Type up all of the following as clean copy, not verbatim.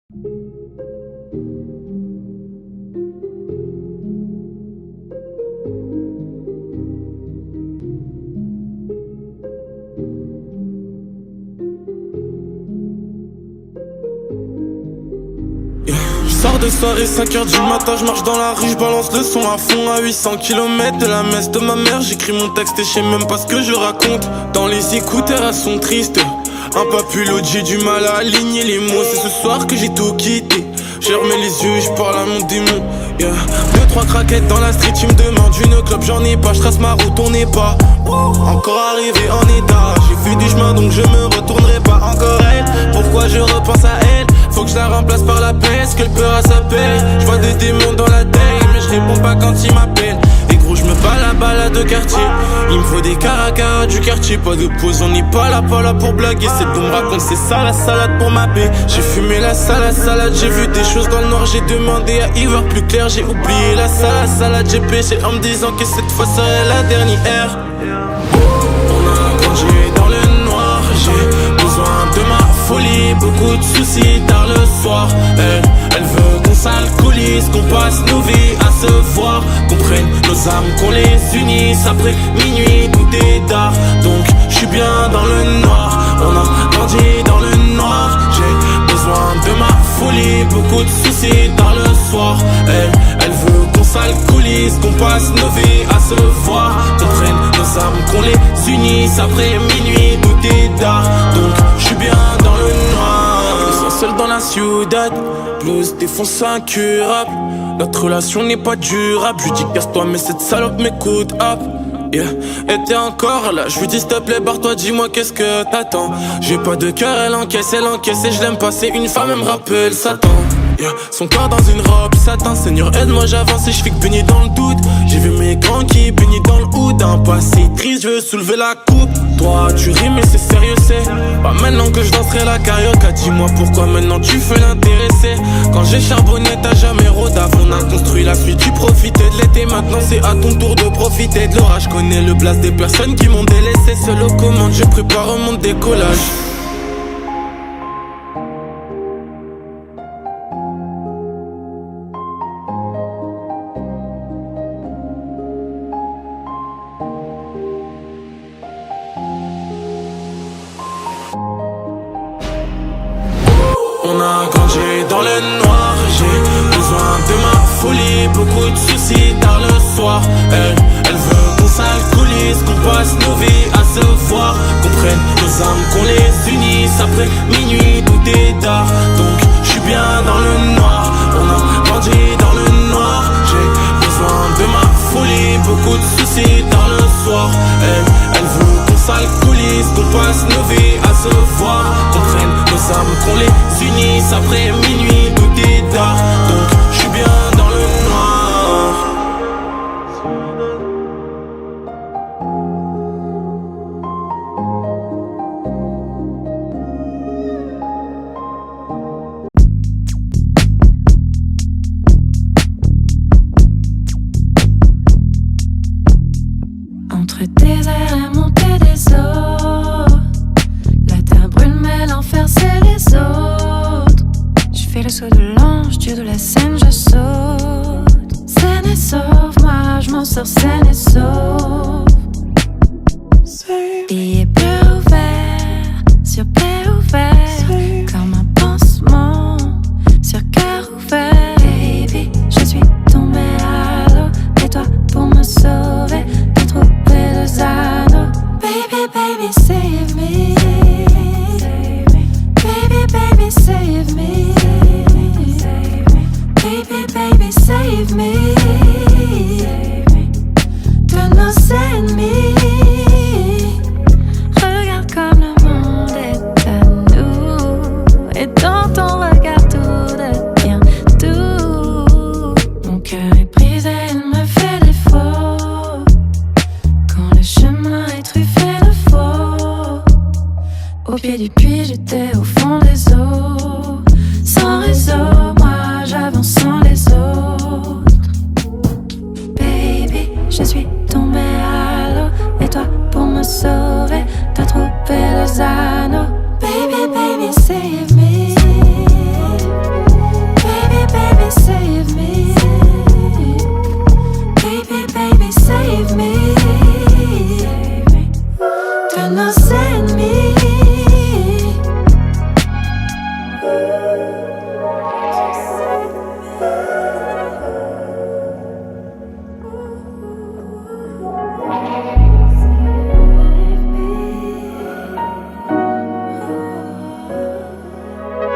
Sors de soirée, 5h du matin, je marche dans la rue, je balance le son à fond à 800 km de la messe de ma mère. J'écris mon texte et je sais même pas ce que je raconte. Dans les écouteurs, elles sont tristes. Un papulote, j'ai du mal à aligner les mots. C'est ce soir que j'ai tout quitté. Je remets les yeux, je parle à mon démon. Yeah. 2-3 craquettes dans la street, tu me demandes une clope, j'en ai pas, je trace ma route, on n'est pas encore arrivé en état. J'ai fait du chemin donc je me retournerai pas encore elle. Pourquoi je repense à elle? Faut que je la remplace par la paix, est-ce que le peur à sa paix? Je vois des démons dans la tête, mais je réponds pas quand ils m'appellent. Et gros je me bats la balade de quartier. Il me faut des caracas du quartier, pas de pause, on n'est pas là pour blaguer. C'est bon me raconte, c'est ça la salade pour ma paix. J'ai fumé la salade, j'ai vu des choses dans le noir. J'ai demandé à y voir plus clair, j'ai oublié la salade. J'ai péché en me disant que cette fois serait la dernière. On a grandi dans le noir, j'ai besoin de ma folie, beaucoup de soucis tard le soir. Elle veut qu'on s'alcoolise, qu'on passe nos vies à se voir, qu'on prenne nos âmes, qu'on les unisse. Après minuit, tout est tard, donc je suis bien dans le noir. On a grandi dans le noir, j'ai besoin de ma folie, beaucoup de soucis tard le soir. Elle veut qu'on s'alcoolise, qu'on passe nos vies à se voir, qu'on prenne nos âmes, qu'on les unisse. Après minuit, tout est tard, donc je suis bien dans le noir. Je suis seul dans la ciudad, blues défonce incurable. Notre relation n'est pas durable. Je lui dis casse-toi mais cette salope m'écoute hop. Yeah. Et t'es encore là, je lui dis s'il te plaît barre-toi, dis-moi qu'est-ce que t'attends. J'ai pas de cœur, elle encaisse et je l'aime pas. C'est une femme, elle me rappelle Satan. Yeah. Son corps dans une robe satin, Seigneur aide-moi j'avance et je fais que baigner dans le doute. J'ai vu mes grands qui baignaient dans le hood. Un passé triste, je veux soulever la coupe. Toi tu ris mais c'est sérieux, c'est pas maintenant que je danserai la carioca. Dis-moi pourquoi maintenant tu fais l'intéresser. Quand j'ai charbonné t'as jamais rodave. On a construit la suite, tu profitais de l'été. Maintenant c'est à ton tour de profiter de l'orage. Je connais le blast des personnes qui m'ont délaissé. Seul aux commandes, je prépare mon décollage. On a grandi dans le noir, j'ai besoin de ma folie, beaucoup de soucis tard le soir. Elle veut qu'on s'alcoolise, qu'on passe nos vies à se voir, qu'on prenne nos âmes, qu'on les unisse. Après minuit, tout est tard, donc je suis bien dans le noir. On a grandi dans le noir, j'ai besoin de ma folie, beaucoup de soucis tard le soir. Elle veut qu'on s'alcoolise, qu'on passe nos vies à se voir, qu'on prenne nos âmes, qu'on les unisse. Après minuit, tout est tard, donc je suis bien dans le noir. Entre tes airs et montée des eaux, la terre brûle mais l'enfer c'est les autres. Je fais le saut de l'ange, dieu de la scène je saute. Scène et sauve, moi je m'en sors scène et sauve. Billets bleus ouverts, sur pied ouvert, comme un pansement, sur cœur ouvert. Baby, je suis tombée à l'eau, et toi pour me sauver, t'as trouvé deux anneaux. Baby, baby, save me. Baby, baby, save me. Baby, baby, save me. De nos ennemis. Regarde comme le monde est à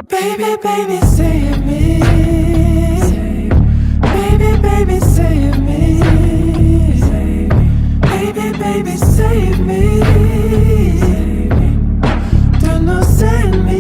Baby, baby, save me. Baby, baby, save me. Baby, baby, save me. Do not send me.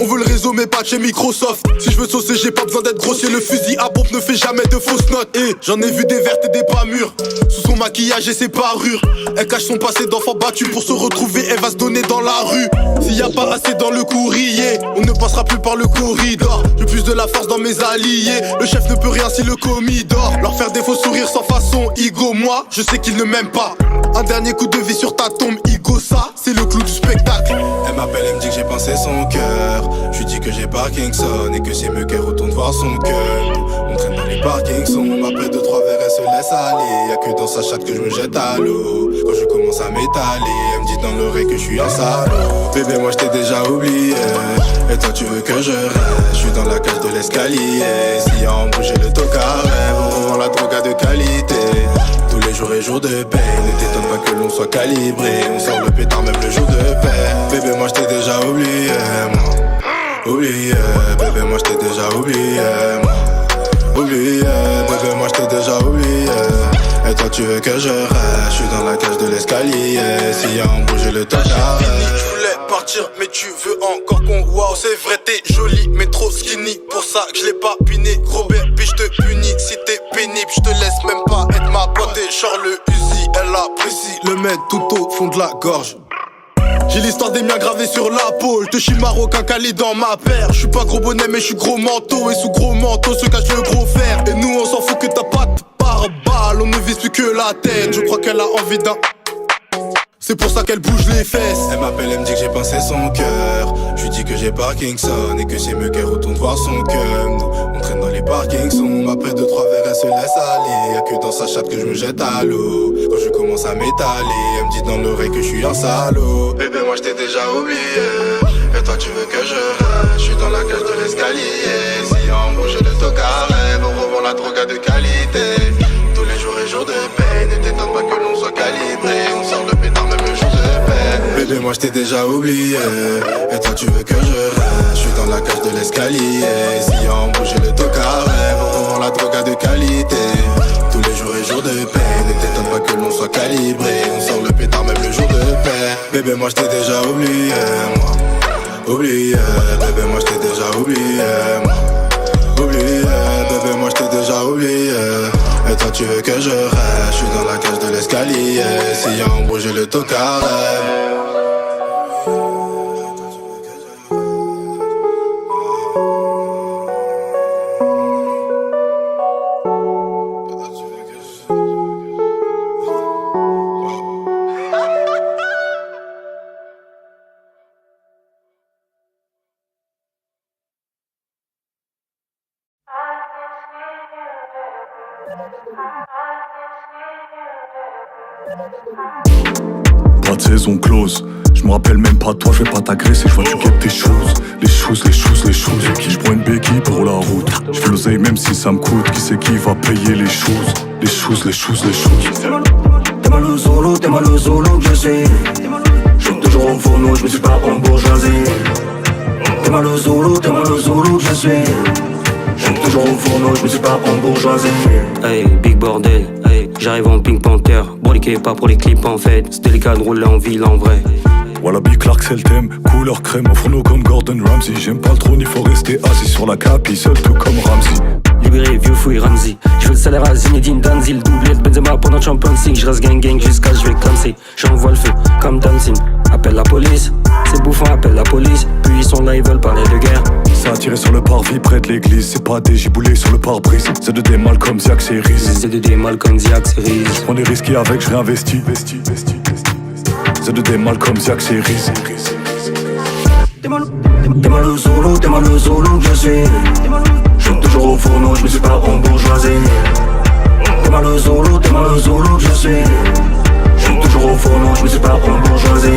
On veut le réseau mais pas de chez Microsoft. Si je veux saucer j'ai pas besoin d'être grossier. Le fusil à pompe ne fait jamais de fausses notes. Et j'en ai vu des vertes et des pas mûres. Sous son maquillage et ses parures, elle cache son passé d'enfant battu. Pour se retrouver elle va se donner dans la rue. S'il y a pas assez dans le courrier, on ne passera plus par le corridor. J'ai plus de la force dans mes alliés. Le chef ne peut rien si le commis dort. Leur faire des faux sourires sans façon. Igo moi, je sais qu'il ne m'aime pas. Un dernier coup de vie sur ta tombe. Igo ça, c'est le clou du spectacle. Elle m'appelle, elle me dit que j'ai pensé son cœur. Je lui dis que j'ai Parkinson et que c'est mieux qu'elle retourne voir son cœur. On traîne dans les parkings, on m'appelle 2-3 verres, elle se laisse aller. Y'a que dans sa chatte que je me jette à l'eau. Quand je commence à m'étaler, elle me dit dans l'oreille que je suis un salaud. Bébé moi je t'ai déjà oublié. Et toi tu veux que je reste. Je suis dans la cage de l'escalier. Si en bouger le tocard, on revend la droga de qualité. Tous les jours et jours de paix. Ne t'étonne pas que l'on soit calibré. On sort le pétard même le jour de paix. Bébé moi je t'ai déjà oublié, moi. Oublié, bébé moi je t'ai déjà oublié, moi. Oublié, bébé moi je t'ai déjà oublié. Et toi tu veux que je reste. Je suis dans la cage de l'escalier. Si y'a un bouger le tocard. Je voulais partir mais tu veux encore qu'on wow. C'est vrai t'es jolie mais trop skinny. Pour ça que je l'ai pas piné. Gros baby je te punis. Si t'es pénible je te laisse même pas être ma pote. Et Charles Uzi elle apprécie le mettre tout au fond de la gorge. J'ai l'histoire des miens gravée sur la peau. Je te chie marocain calé dans ma paire. Je suis pas gros bonnet mais je suis gros manteau. Et sous gros manteau se cache le gros fer. Et nous on s'en fout que t'as pas de pare-balles. On ne vise plus que la tête. Je crois qu'elle a envie d'un. C'est pour ça qu'elle bouge les fesses. Elle m'appelle, elle me dit que j'ai pensé son cœur. Je lui dis que j'ai Parkinson et que c'est mieux qu'elle retourne voir son cœur. On traîne dans les parkings, on m'appelle 2-3 verres, elle se laisse aller. Y'a que dans sa chatte que je me jette à l'eau. Quand je commence à m'étaler, elle me dit dans l'oreille que je suis un salaud. Bébé moi je t'ai déjà oublié. Et toi tu veux que je reste. Je suis dans la cage de l'escalier. Si on bouge le tocard, on revend la droga de qualité. Tous les jours et jours de paix. Ne t'étonne pas que l'on soit calibré. On sort le pétard même le jour de paix. Bébé moi je t'ai déjà oublié. Et toi tu veux que je reste. Je suis dans la cage de l'escalier. Si on bouge le tocard, on revend la droga de qualité. Tous les jours et jours de paix. Ne t'étonne pas que l'on soit calibré. On sort le pétard même le jour de paix. Bébé moi je t'ai déjà oublié, moi. Oublié, bébé moi je t'ai déjà oublié, moi. Oublié, bébé moi je t'ai déjà oublié. Et toi tu veux que je reste. Je suis dans la cage de l'escalier. Si y'a un bouger le tocard. Pas de saison close, je me rappelle même pas de toi, je vais pas t'agresser, je vois tu guettes tes choses. Les choses, les choses, les choses. Je prends une béquille pour la route. Je fais l'oseille même si ça me coûte. Qui c'est qui va payer les choses? Les choses, les choses, les choses. T'es mal au solo que je sais. Je suis toujours en fourneau, je me suis pas embourgeoisé. T'es mal au solo que je suis. Je suis toujours au fourneau, je me suis pas embourgeoisé. Hey, big bordel, hey, J'arrive en Pink Panther, broliqué pas pour les clips en fait. C'est délicat de rouler en ville en vrai. Wallaby Clark c'est le thème, couleur crème au fourneau comme Gordon Ramsay. J'aime pas le trône, il faut rester assis sur la capi, seul tout comme Ramsey. Libéré, vieux fouille Ramsey. Je veux le salaire à Zinedine Danzil. Doublé de Benzema pendant Champions League. Je reste gang jusqu'à je vais clamser. J'envoie le feu comme dancing. Appelle la police, c'est bouffon, appelle la police. Puis ils sont là, ils veulent parler de guerre. Ça a tiré sur le parvis près de l'église. C'est pas des giboulés sur le pare-brise. C'est de des mal comme Ziak, c'est Riz. C'est de des mal comme Ziak, c'est Riz. On est risqué avec, je réinvestis. C'est de des mal comme Ziak, c'est Riz. T'es mal le solo, t'es mal le solo que je suis. Je suis toujours au fourneau, je me suis pas embourgeoisé. T'es mal le solo que je suis. Je suis toujours au fourneau, je me suis pas embourgeoisé.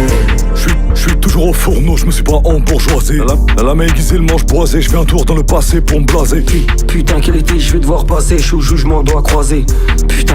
Je suis toujours au fourneau, je me suis pas embourgeoisé. La lame aiguisée, le manche boisé. Je fais un tour dans le passé pour me blaser. Putain, quel été, je vais devoir passer. Je suis au jugement, doigt croisé. Putain.